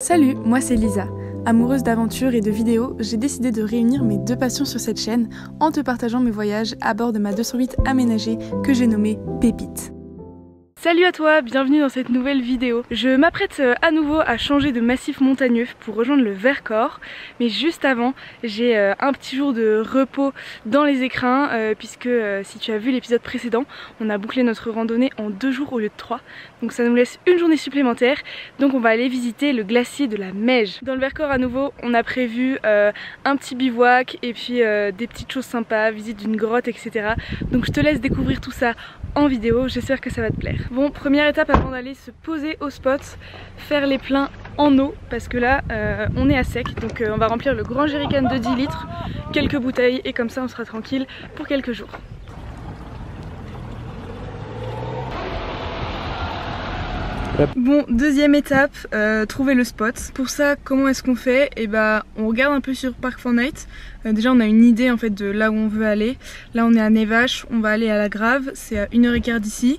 Salut, moi c'est Lisa. Amoureuse d'aventure et de vidéos, j'ai décidé de réunir mes deux passions sur cette chaîne en te partageant mes voyages à bord de ma 208 aménagée que j'ai nommée Pépite. Salut à toi, bienvenue dans cette nouvelle vidéo. Je m'apprête à nouveau à changer de massif montagneux pour rejoindre le Vercors. Mais juste avant, j'ai un petit jour de repos dans les écrins puisque si tu as vu l'épisode précédent, on a bouclé notre randonnée en 2 jours au lieu de 3. Donc ça nous laisse une journée supplémentaire. Donc on va aller visiter le glacier de la Meije. Dans le Vercors à nouveau, on a prévu un petit bivouac et puis des petites choses sympas, visite d'une grotte, etc. Donc je te laisse découvrir tout ça en vidéo, j'espère que ça va te plaire. Bon, première étape avant d'aller se poser au spot, faire les pleins en eau parce que là on est à sec, donc on va remplir le grand jerrycan de 10 litres, quelques bouteilles et comme ça on sera tranquille pour quelques jours. Bon, deuxième étape, trouver le spot. Pour ça, comment est-ce qu'on fait? Et bah, on regarde un peu sur Park4Night. Déjà, on a une idée en fait de là où on veut aller. Là, on est à Nevache, on va aller à la Grave, c'est à 1h15 d'ici.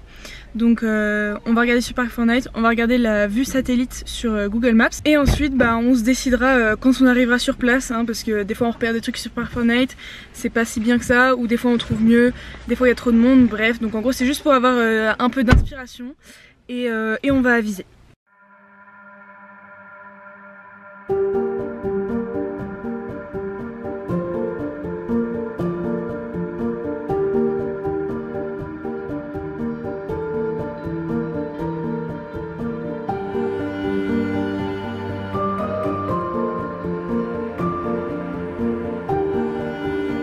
Donc, on va regarder sur Park4Night, on va regarder la vue satellite sur Google Maps. Et ensuite, bah, on se décidera quand on arrivera sur place, hein, parce que des fois, on repère des trucs sur Park4Night, c'est pas si bien que ça, ou des fois, on trouve mieux, des fois, il y a trop de monde, bref. Donc, en gros, c'est juste pour avoir un peu d'inspiration. Et on va aviser.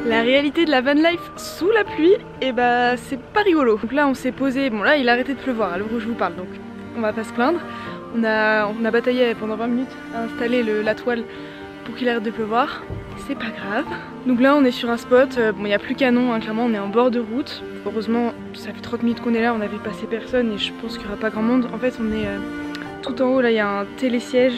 La réalité de la van life sous la pluie, et bah c'est pas rigolo. Donc là on s'est posé, bon là il a arrêté de pleuvoir à l'heure où je vous parle, donc on va pas se plaindre. On a bataillé pendant 20 minutes à installer la toile pour qu'il arrête de pleuvoir, c'est pas grave. Donc là on est sur un spot, bon il n'y a plus canon, hein, clairement on est en bord de route. Heureusement ça fait 30 minutes qu'on est là, on avait passé personne et je pense qu'il n'y aura pas grand monde. En fait on est tout en haut, là il y a un télésiège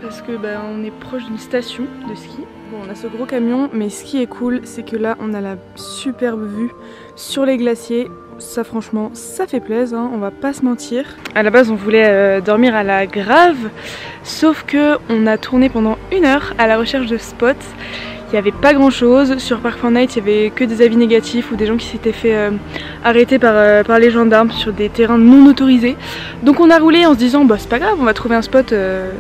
parce que bah, on est proche d'une station de ski. Bon, on a ce gros camion, mais ce qui est cool, c'est que là, on a la superbe vue sur les glaciers. Ça, franchement, ça fait plaisir, hein, on va pas se mentir. À la base, on voulait dormir à la Grave, sauf que on a tourné pendant 1 heure à la recherche de spots. Il n'y avait pas grand chose, sur Park4Night il y avait que des avis négatifs ou des gens qui s'étaient fait arrêter par les gendarmes sur des terrains non autorisés. Donc on a roulé en se disant bah c'est pas grave, on va trouver un spot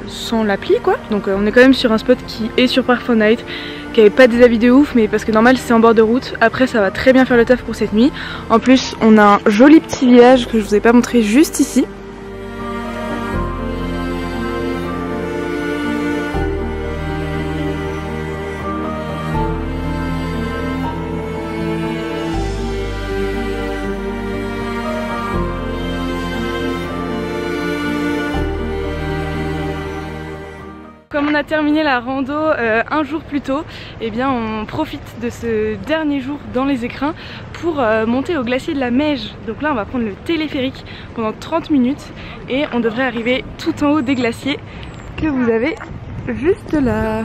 sans l'appli quoi. Donc on est quand même sur un spot qui est sur Park4Night, qui avait pas des avis de ouf mais parce que normal c'est en bord de route. Après ça va très bien faire le taf pour cette nuit. En plus on a un joli petit village que je vous ai pas montré juste ici. Comme on a terminé la rando un jour plus tôt, eh bien on profite de ce dernier jour dans les écrins pour monter au glacier de la Meije. Donc là on va prendre le téléphérique pendant 30 minutes et on devrait arriver tout en haut des glaciers que vous avez juste là.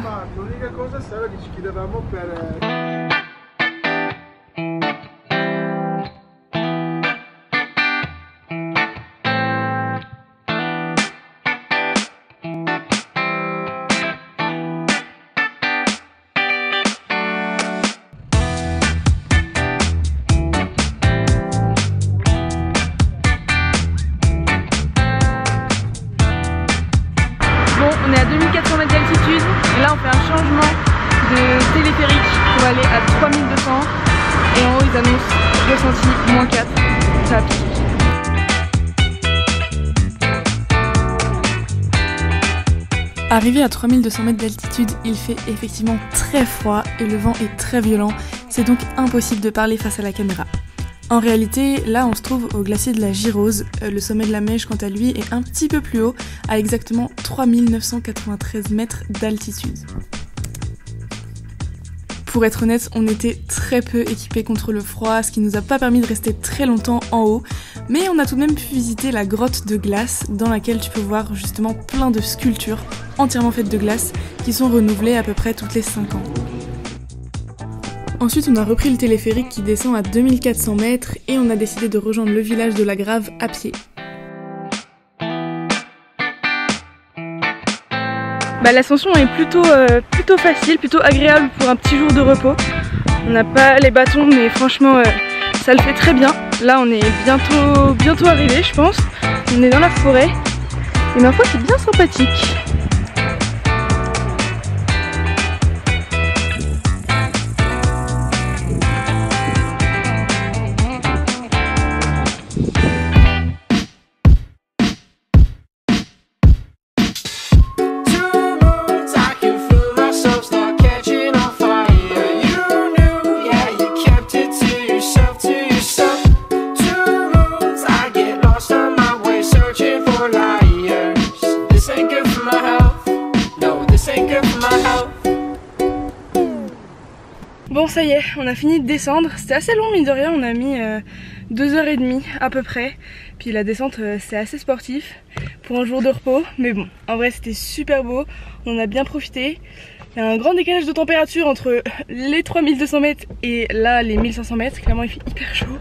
On est à 2400 mètres d'altitude et là on fait un changement de téléphérique pour aller à 3200 et en haut ils annoncent ressenti -4, ça pique. Arrivé à 3200 mètres d'altitude, il fait effectivement très froid et le vent est très violent, c'est donc impossible de parler face à la caméra. En réalité, là on se trouve au glacier de la Girose. Le sommet de la Meije quant à lui est un petit peu plus haut, à exactement 3993 mètres d'altitude. Pour être honnête, on était très peu équipés contre le froid, ce qui nous a pas permis de rester très longtemps en haut, mais on a tout de même pu visiter la grotte de glace, dans laquelle tu peux voir justement plein de sculptures entièrement faites de glace, qui sont renouvelées à peu près toutes les 5 ans. Ensuite on a repris le téléphérique qui descend à 2400 mètres et on a décidé de rejoindre le village de la Grave à pied. L'ascension est plutôt facile, plutôt agréable pour un petit jour de repos. On n'a pas les bâtons mais franchement ça le fait très bien. Là on est bientôt arrivé je pense. On est dans la forêt et ma foi c'est bien sympathique. Bon ça y est, on a fini de descendre, c'était assez long mine de rien, on a mis 2h30 à peu près. Puis la descente c'est assez sportif pour un jour de repos, mais bon, en vrai c'était super beau, on en a bien profité. Il y a un grand décalage de température entre les 3200 mètres et là les 1500 mètres, clairement il fait hyper chaud.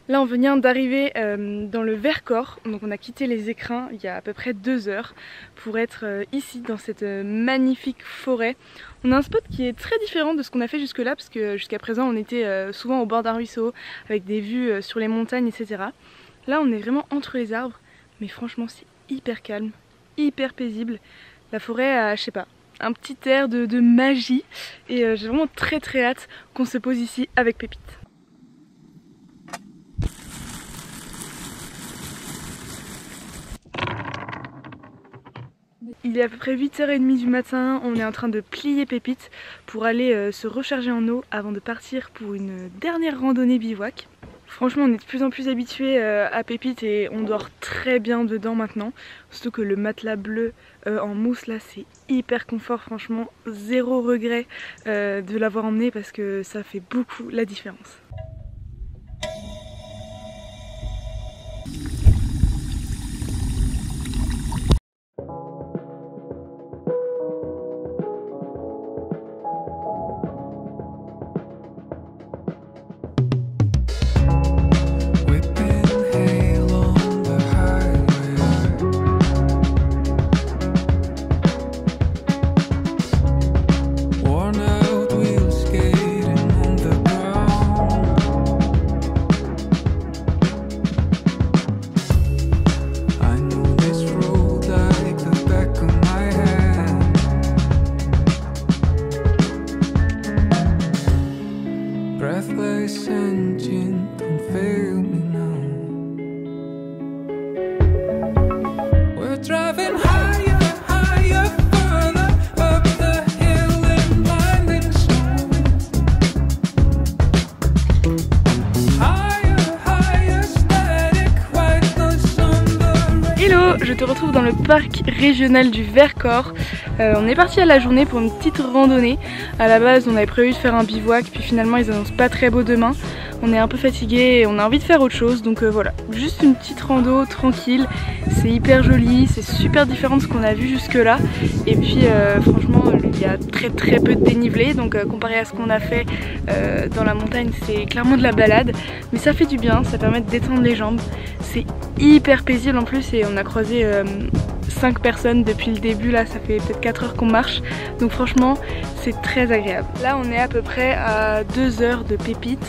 Là on vient d'arriver dans le Vercors, donc on a quitté les écrins il y a à peu près 2 heures pour être ici dans cette magnifique forêt. On a un spot qui est très différent de ce qu'on a fait jusque là parce que jusqu'à présent on était souvent au bord d'un ruisseau avec des vues sur les montagnes etc. Là on est vraiment entre les arbres mais franchement c'est hyper calme, hyper paisible. La forêt a je sais pas, un petit air de magie et j'ai vraiment très hâte qu'on se pose ici avec Pépite. Il est à peu près 8h30 du matin, on est en train de plier Pépite pour aller se recharger en eau avant de partir pour une dernière randonnée bivouac. Franchement on est de plus en plus habitué à Pépite et on dort très bien dedans maintenant. Surtout que le matelas bleu en mousse là c'est hyper confort, franchement zéro regret de l'avoir emmené parce que ça fait beaucoup la différence. Je te retrouve dans le parc régional du Vercors. On est parti à la journée pour une petite randonnée. À la base on avait prévu de faire un bivouac puis finalement ils annoncent pas très beau demain. On est un peu fatigué et on a envie de faire autre chose donc voilà, juste une petite rando tranquille. C'est hyper joli, c'est super différent de ce qu'on a vu jusque là et puis franchement il y a très peu de dénivelé donc comparé à ce qu'on a fait dans la montagne c'est clairement de la balade mais ça fait du bien, ça permet de détendre les jambes. C'est hyper paisible en plus et on a croisé 5 personnes depuis le début, là ça fait peut-être 4 heures qu'on marche donc franchement c'est très agréable. Là on est à peu près à 2 heures de Pépite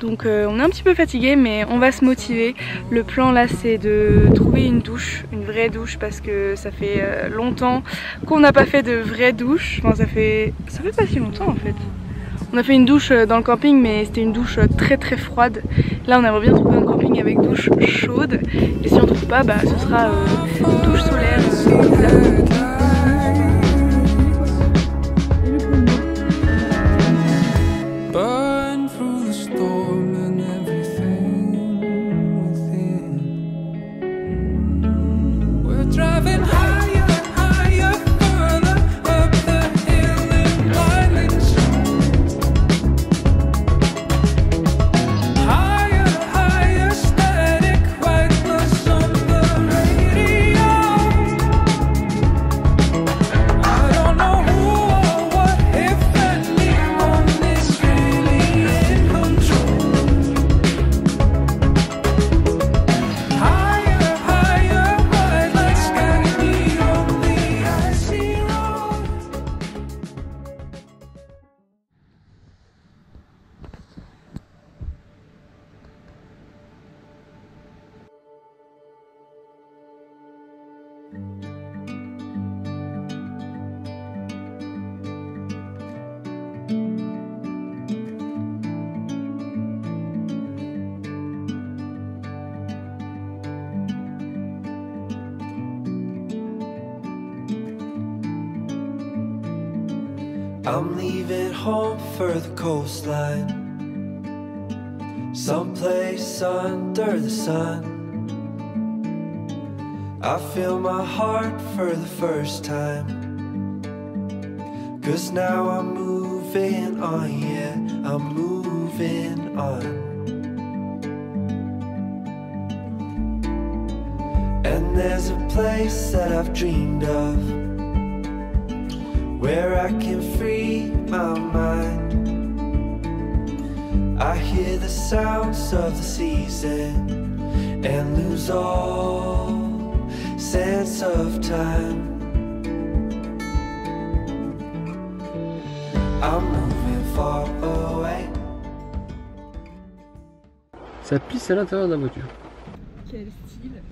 donc on est un petit peu fatigué mais on va se motiver. Le plan là c'est de trouver une douche, une vraie douche parce que ça fait longtemps qu'on n'a pas fait de vraie douche, enfin ça fait pas si longtemps en fait. On a fait une douche dans le camping mais c'était une douche très froide. Là on aimerait bien trouver un camping avec douche chaude et si on trouve pas bah ce sera douche solaire I'm leaving home for the coastline, someplace under the sun. I feel my heart for the first time, 'cause now I'm moving on, yeah, I'm moving on. And there's a place that I've dreamed of, where I can free my mind. I hear the sounds of the season and lose all sense of time. I'm moving far away. Ça pisse à l'intérieur de la voiture. Quel style.